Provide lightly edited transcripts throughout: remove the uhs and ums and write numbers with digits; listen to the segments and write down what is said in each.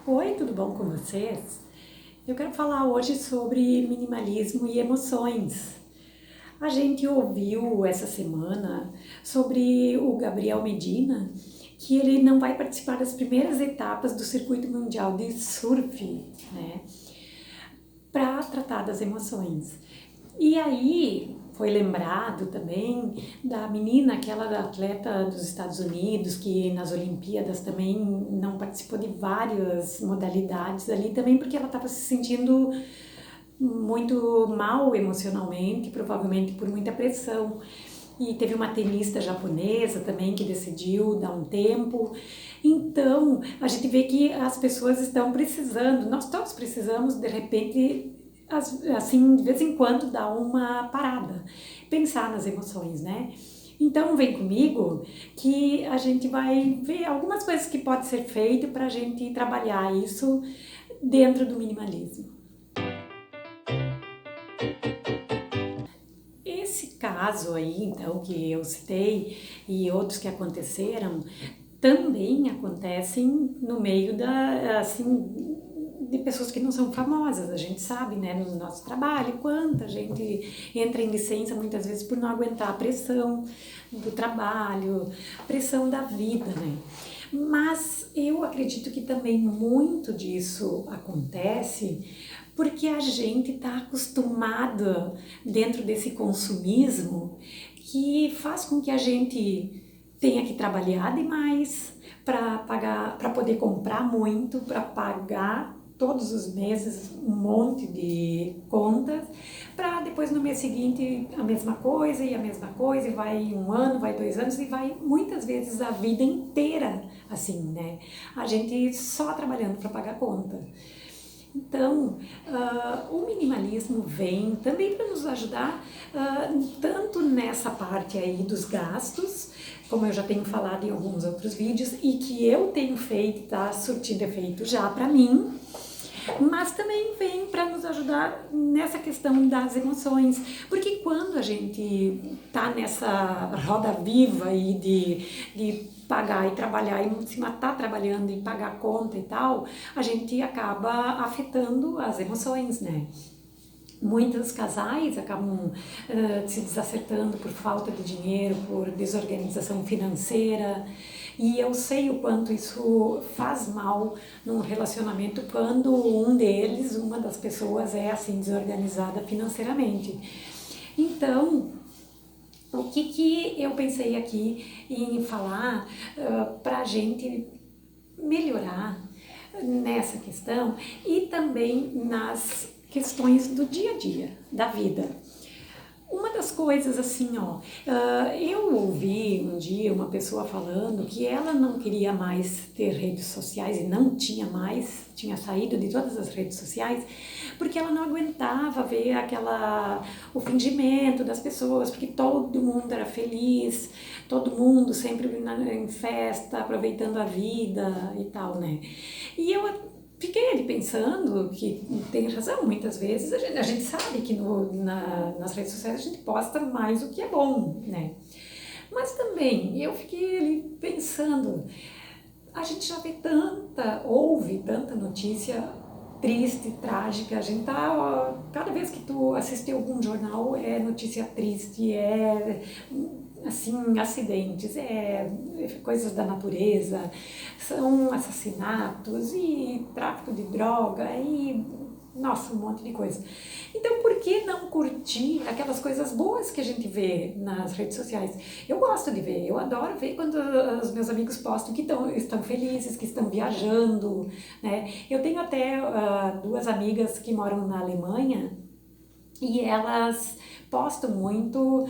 Oi, tudo bom com vocês? Eu quero falar hoje sobre minimalismo e emoções. A gente ouviu essa semana sobre o Gabriel Medina, que ele não vai participar das primeiras etapas do Circuito Mundial de Surf, né, para tratar das emoções. E aí foi lembrado também da menina, aquela atleta dos Estados Unidos, que nas Olimpíadas também não participou de várias modalidades ali, também porque ela estava se sentindo muito mal emocionalmente, provavelmente por muita pressão. E teve uma tenista japonesa também que decidiu dar um tempo. Então, a gente vê que as pessoas estão precisando, nós todos precisamos, de repente, assim, de vez em quando, dar uma parada, pensar nas emoções, né? Então, vem comigo que a gente vai ver algumas coisas que pode ser feito para a gente trabalhar isso dentro do minimalismo. Esse caso aí, então, que eu citei e outros que aconteceram, também acontecem no meio assim, de pessoas que não são famosas. A gente sabe, né, no nosso trabalho, quanta gente entra em licença muitas vezes por não aguentar a pressão do trabalho, pressão da vida, né? Mas eu acredito que também muito disso acontece porque a gente está acostumado dentro desse consumismo que faz com que a gente tenha que trabalhar demais para pagar, para poder comprar muito, para pagar todos os meses um monte de contas, para depois no mês seguinte a mesma coisa e a mesma coisa, e vai um ano, vai 2 anos, e vai muitas vezes a vida inteira assim, né? A gente só trabalhando para pagar conta. Então, o minimalismo vem também para nos ajudar, tanto nessa parte aí dos gastos, como eu já tenho falado em alguns outros vídeos, e que eu tenho feito, está surtindo efeito já para mim, mas também vem para nos ajudar nessa questão das emoções, porque quando a gente está nessa roda viva aí de pagar e trabalhar e se matar trabalhando e pagar conta e tal, a gente acaba afetando as emoções, né? Muitos casais acabam se desacertando por falta de dinheiro, por desorganização financeira, e eu sei o quanto isso faz mal num relacionamento quando um deles, uma das pessoas é assim desorganizada financeiramente. Então, o que eu pensei aqui em falar para a gente melhorar nessa questão e também nas questões do dia a dia, da vida. Uma das coisas assim, ó, eu ouvi um dia uma pessoa falando que ela não queria mais ter redes sociais e não tinha mais, tinha saído de todas as redes sociais, porque ela não aguentava ver o fingimento das pessoas, porque todo mundo era feliz, todo mundo sempre em festa, aproveitando a vida e tal, né? E eu fiquei ali pensando que tem razão, muitas vezes a gente sabe que nas redes sociais a gente posta mais o que é bom, né? Mas também eu fiquei ali pensando, a gente já vê ouve tanta notícia triste, trágica, a gente tá, ó, cada vez que tu assistir algum jornal é notícia triste, é assim, acidentes, coisas da natureza, são assassinatos e tráfico de droga e nossa, um monte de coisa. Então, por que não curtir aquelas coisas boas que a gente vê nas redes sociais? Eu gosto de ver, eu adoro ver quando os meus amigos postam que estão felizes, que estão viajando, né? Eu tenho até duas amigas que moram na Alemanha e elas postam muito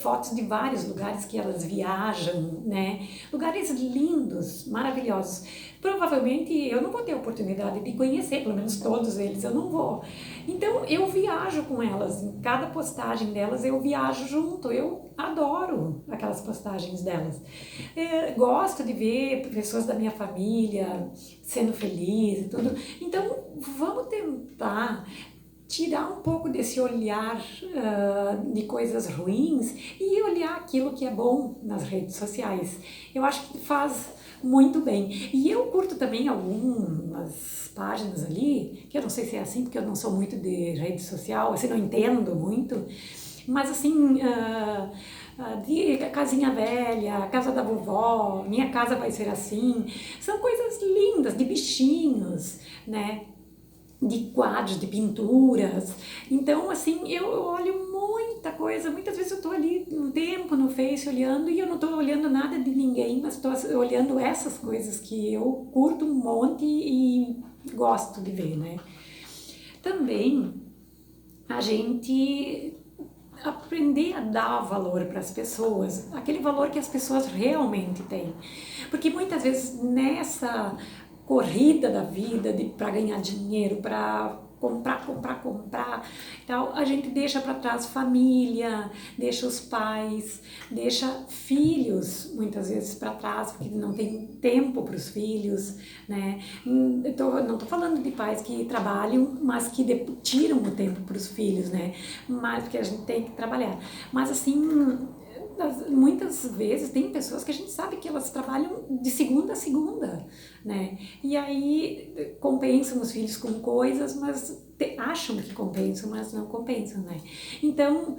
fotos de vários lugares que elas viajam, né? Lugares lindos, maravilhosos. Provavelmente eu não vou ter a oportunidade de conhecer, pelo menos todos eles eu não vou. Então eu viajo com elas, em cada postagem delas eu viajo junto, eu adoro aquelas postagens delas. Gosto de ver pessoas da minha família sendo felizes e tudo. Então vamos tentar tirar um pouco desse olhar de coisas ruins e olhar aquilo que é bom nas redes sociais. Eu acho que faz muito bem. E eu curto também algumas páginas ali, que eu não sei se é assim, porque eu não sou muito de rede social, assim, não entendo muito, mas assim, de casinha velha, casa da vovó, minha casa vai ser assim, são coisas lindas, de bichinhos, né? De quadros, de pinturas. Então, assim, eu olho muita coisa. Muitas vezes eu tô ali um tempo no Face olhando e eu não tô olhando nada de ninguém, mas tô olhando essas coisas que eu curto um monte e gosto de ver, né? Também a gente aprender a dar valor para as pessoas, aquele valor que as pessoas realmente têm. Porque muitas vezes nessa corrida da vida para ganhar dinheiro, para comprar, tal, a gente deixa para trás família, deixa os pais, deixa filhos muitas vezes para trás porque não tem tempo para os filhos, né? Não tô falando de pais que trabalham, mas que tiram o tempo para os filhos, né? Mas porque a gente tem que trabalhar. Mas assim, muitas vezes tem pessoas que a gente sabe que elas trabalham de segunda a segunda, né? E aí compensam os filhos com coisas, mas acham que compensam, mas não compensam, né? Então,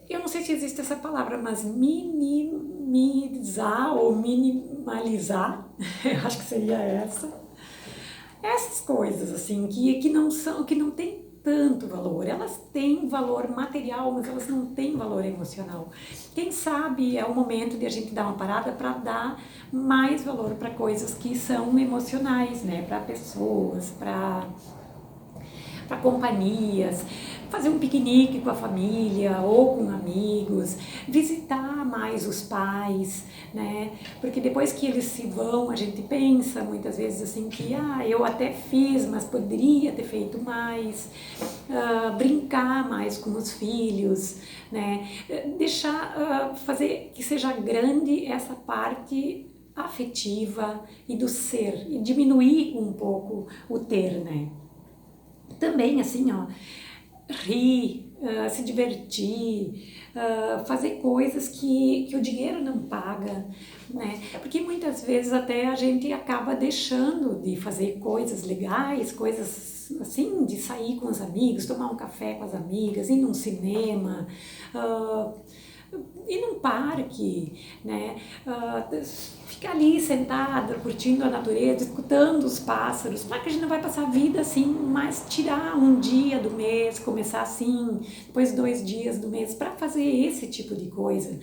eu não sei se existe essa palavra, mas minimizar ou minimalizar, eu acho que seria essas coisas assim que não são, que não tem tanto valor. Elas têm valor material, mas elas não têm valor emocional. Quem sabe é o momento de a gente dar uma parada para dar mais valor para coisas que são emocionais, né? Para pessoas, para companhias, fazer um piquenique com a família ou com amigos, visitar mais os pais, né? Porque depois que eles se vão, a gente pensa muitas vezes assim que eu até fiz, mas poderia ter feito mais, brincar mais com os filhos, né? Deixar, fazer que seja grande essa parte afetiva e do ser, e diminuir um pouco o ter, né? Também, assim, ó, rir, se divertir, fazer coisas que o dinheiro não paga, né? Porque muitas vezes até a gente acaba deixando de fazer coisas legais, coisas assim, de sair com os amigos, tomar um café com as amigas, ir num cinema, ir num parque, né? Ficar ali sentada, curtindo a natureza, escutando os pássaros. Claro que a gente não vai passar a vida assim, mas tirar um dia do mês, começar assim, depois 2 dias do mês, para fazer esse tipo de coisa.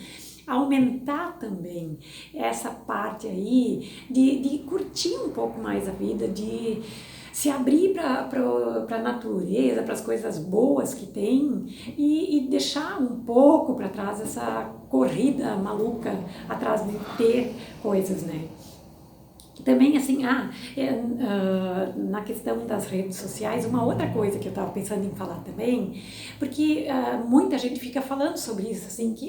Aumentar também essa parte aí de curtir um pouco mais a vida, de se abrir para a natureza, para as coisas boas que tem e deixar um pouco para trás essa corrida maluca atrás de ter coisas, né? Também, assim, na questão das redes sociais, uma outra coisa que eu estava pensando em falar também, porque muita gente fica falando sobre isso, assim, que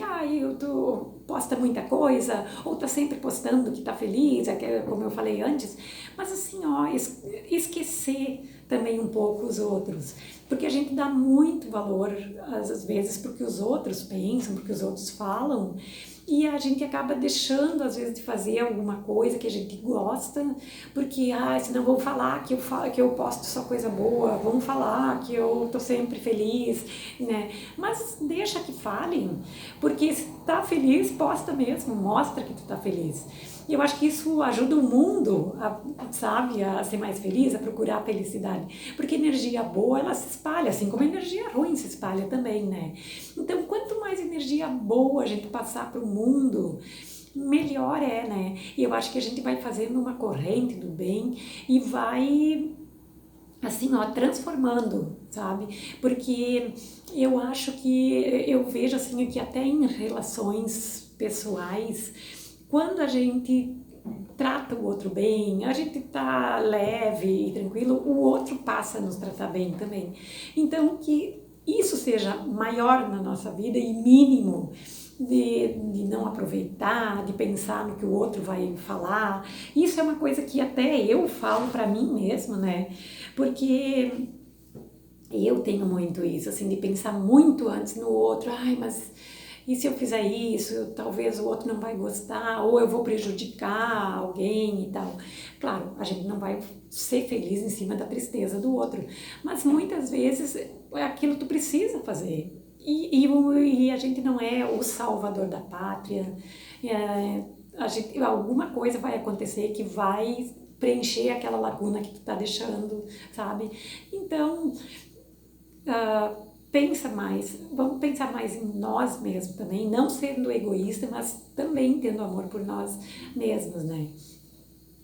posta muita coisa, ou tá sempre postando que tá feliz, como eu falei antes, mas assim, ó, esquecer também um pouco os outros, porque a gente dá muito valor, às vezes, porque os outros pensam, porque os outros falam, e a gente acaba deixando, às vezes, de fazer alguma coisa que a gente gosta, porque, senão vão falar que eu posto só coisa boa, vão falar que eu tô sempre feliz, né? Mas deixa que falem, porque se tá feliz, posta mesmo, mostra que tu tá feliz. E eu acho que isso ajuda o mundo, sabe, a ser mais feliz, a procurar a felicidade. Porque energia boa, ela se espalha, assim como energia ruim se espalha também, né? Então, quanto mais energia boa a gente passar para o mundo, melhor é, né? E eu acho que a gente vai fazendo uma corrente do bem e vai, assim, ó, transformando, sabe? Porque eu acho que, eu vejo, assim, que até em relações pessoais, quando a gente trata o outro bem, a gente tá leve e tranquilo, o outro passa a nos tratar bem também. Então, que isso seja maior na nossa vida e mínimo de não aproveitar, de pensar no que o outro vai falar. Isso é uma coisa que até eu falo para mim mesma, né? Porque eu tenho muito isso, assim, de pensar muito antes no outro. Mas e se eu fizer isso, talvez o outro não vai gostar, ou eu vou prejudicar alguém e tal. Claro, a gente não vai ser feliz em cima da tristeza do outro, mas muitas vezes é aquilo que tu precisa fazer. E a gente não é o salvador da pátria, alguma coisa vai acontecer que vai preencher aquela lacuna que tu tá deixando, sabe? Então, pensa mais, vamos pensar mais em nós mesmos também, não sendo egoísta, mas também tendo amor por nós mesmos, né?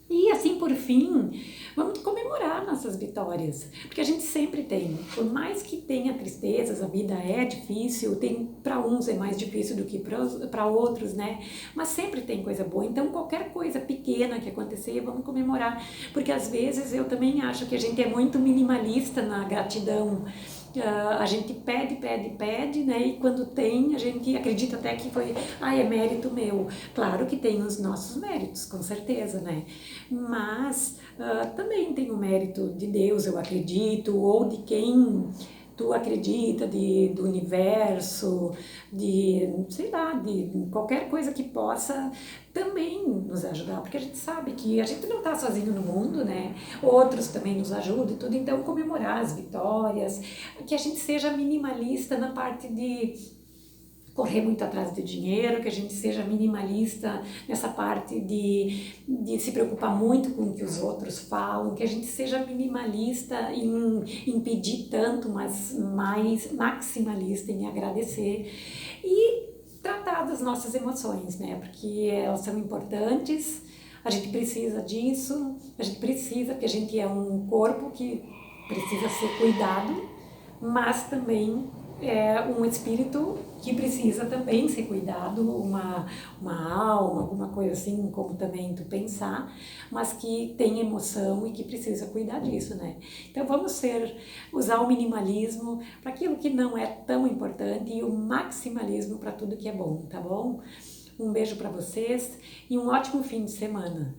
E assim, por fim, vamos comemorar nossas vitórias, porque a gente sempre tem, por mais que tenha tristezas, a vida é difícil, tem para uns é mais difícil do que para outros, né? Mas sempre tem coisa boa, então qualquer coisa pequena que acontecer, vamos comemorar, porque às vezes eu também acho que a gente é muito minimalista na gratidão. A gente pede, né? E quando tem, a gente acredita até que foi, é mérito meu. Claro que tem os nossos méritos, com certeza, né? Mas também tem o mérito de Deus, eu acredito, ou de quem tu acredita, do universo, sei lá, de qualquer coisa que possa também nos ajudar, porque a gente sabe que a gente não está sozinho no mundo, né? Outros também nos ajudam e tudo, então comemorar as vitórias, que a gente seja minimalista na parte de correr muito atrás de dinheiro, que a gente seja minimalista nessa parte de se preocupar muito com o que os outros falam, que a gente seja minimalista em pedir tanto, mas mais maximalista em agradecer e tratar das nossas emoções, né? Porque elas são importantes, a gente precisa disso, a gente precisa, porque a gente é um corpo que precisa ser cuidado, mas também é um espírito que precisa também ser cuidado, uma alma, alguma coisa assim, como também tu pensar, mas que tem emoção e que precisa cuidar disso, né? Então vamos usar o minimalismo para aquilo que não é tão importante e o maximalismo para tudo que é bom, tá bom? Um beijo para vocês e um ótimo fim de semana.